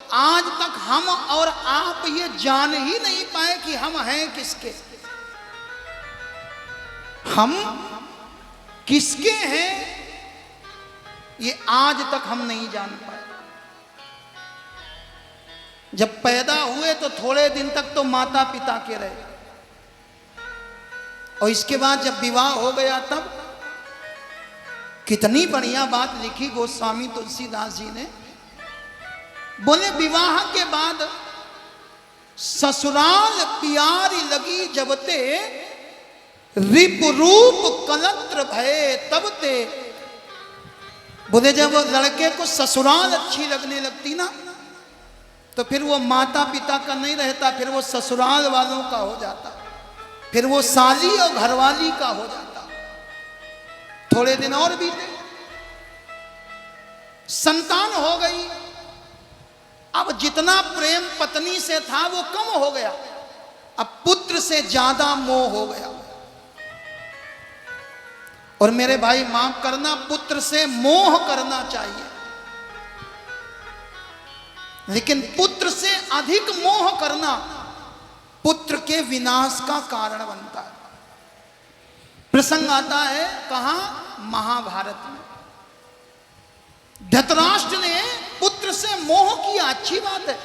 आज तक हम और आप ये जान ही नहीं पाए कि हम हैं किसके, हम किसके हैं, ये आज तक हम नहीं जान पाए। जब पैदा हुए तो थोड़े दिन तक तो माता पिता के रहे, और इसके बाद जब विवाह हो गया तब कितनी बढ़िया बात लिखी गोस्वामी तुलसीदास जी ने। बोले विवाह के बाद ससुराल प्यारी लगी जबते, रिप रूप कलत्र भये तबते। बोले जब लड़के को ससुराल अच्छी लगने लगती ना, तो फिर वो माता पिता का नहीं रहता, फिर वो ससुराल वालों का हो जाता, फिर वो साली और घरवाली का हो जाता। थोड़े दिन और बीते, संतान हो गई। अब जितना प्रेम पत्नी से था वो कम हो गया, अब पुत्र से ज्यादा मोह हो गया। और मेरे भाई माफ करना, पुत्र से मोह करना चाहिए, लेकिन पुत्र से अधिक मोह करना पुत्र के विनाश का कारण बनता है। प्रसंग आता है कहां, महाभारत में। धृतराष्ट्र ने पुत्र से मोह किया, अच्छी बात है,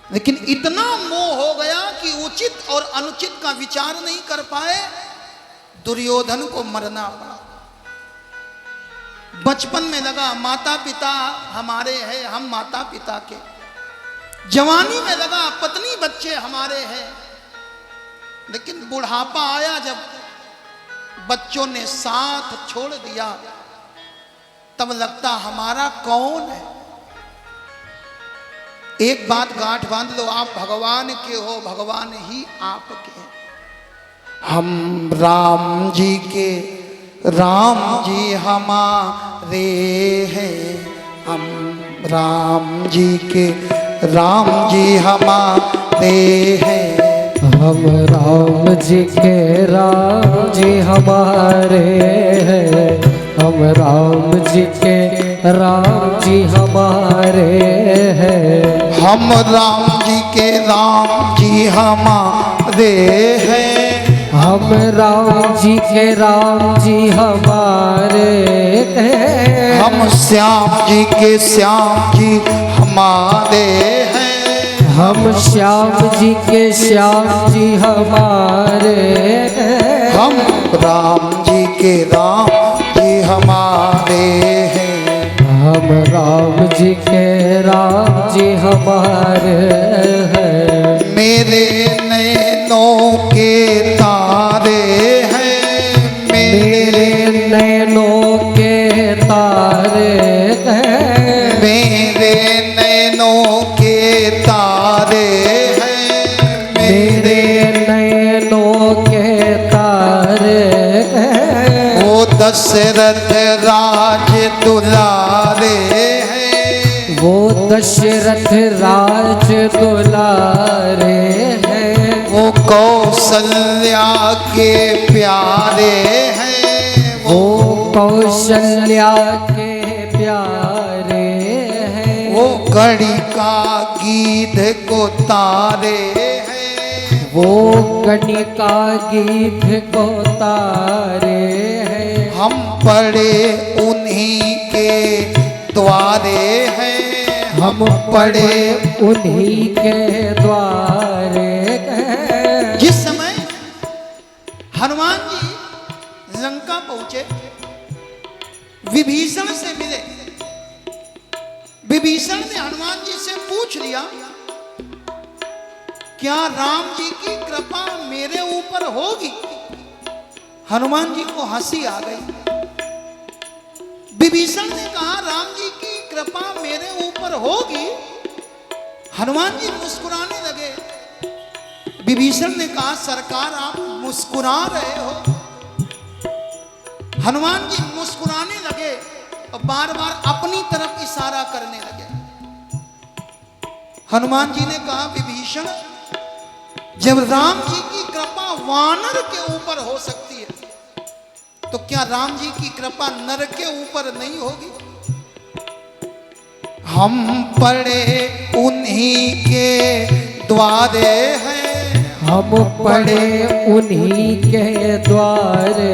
लेकिन इतना मोह हो गया कि उचित और अनुचित का विचार नहीं कर पाए, दुर्योधन को मरना पड़ा। बचपन में लगा माता पिता हमारे हैं, हम माता पिता के। जवानी में लगा पत्नी बच्चे हमारे हैं, लेकिन बुढ़ापा आया जब बच्चों ने साथ छोड़ दिया, तब लगता हमारा कौन है। एक बात गांठ बांध लो, आप भगवान के हो, भगवान ही आपके हैं। हम राम जी के, राम जी हमारे हैं। हम राम जी के, राम जी हमारे हैं। हम राम जी के, राम जी हमारे हैं। हम राम जी के, राम जी हमारे हैं। हम राम जी के, राम जी हमारे हैं। हम राम जी के, राम जी हमारे हैं। हम श्याम जी के, श्याम जी हमारे हैं। हम श्याम जी के, श्याम जी हमारे हैं। हम राम जी के, राम जी हमारे हैं। हम राम जी के, राम जी हमारे हैं। मेरे नैनों के तारे हैं। मेरे नैनों के तारे हैं। मेरे नैनों के तारे हैं। मेरे नैनों के तारे हैं। वो दशरथ राज दुलारे हैं। वो दशरथ राज दुलारे हैं। वो कौशल्या के प्यारे हैं। वो कौशल्या के प्यारे हैं। वो घड़ी का गीत को तारे हैं। वो गणिका गीत को तारे हैं। हम पढ़े उन्हीं के द्वारे हैं। हम पढ़े उन्हीं के द्वारे हैं। जिस समय हनुमान जी लंका पहुंचे, विभीषण से मिले। विभीषण ने हनुमान जी से पूछ लिया, क्या राम जी की कृपा मेरे ऊपर होगी? हनुमान जी को हंसी आ गई। विभीषण ने कहा राम जी की कृपा मेरे ऊपर होगी। हनुमान जी मुस्कुराने लगे। विभीषण ने कहा सरकार आप मुस्कुरा रहे हो। हनुमान जी मुस्कुराने लगे और बार बार अपनी तरफ इशारा करने लगे। हनुमान जी ने कहा विभीषण, जब राम जी की कृपा वानर के ऊपर हो सकती है, तो क्या राम जी की कृपा नर के ऊपर नहीं होगी? हम पड़े उन्हीं के द्वारे हैं। हम पड़े उन्हीं के द्वारे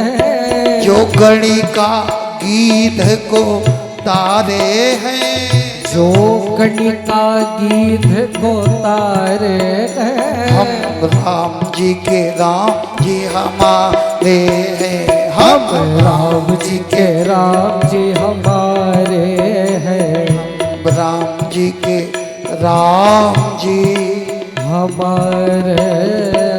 हैं। जो गणिका गीत को तारे हैं। जो कणिका गीत को तारे हैं। हम राम जी के राम जी हमारे हैं। हम राम जी के राम जी हमारे हैं। राम जी के राम जी हमारे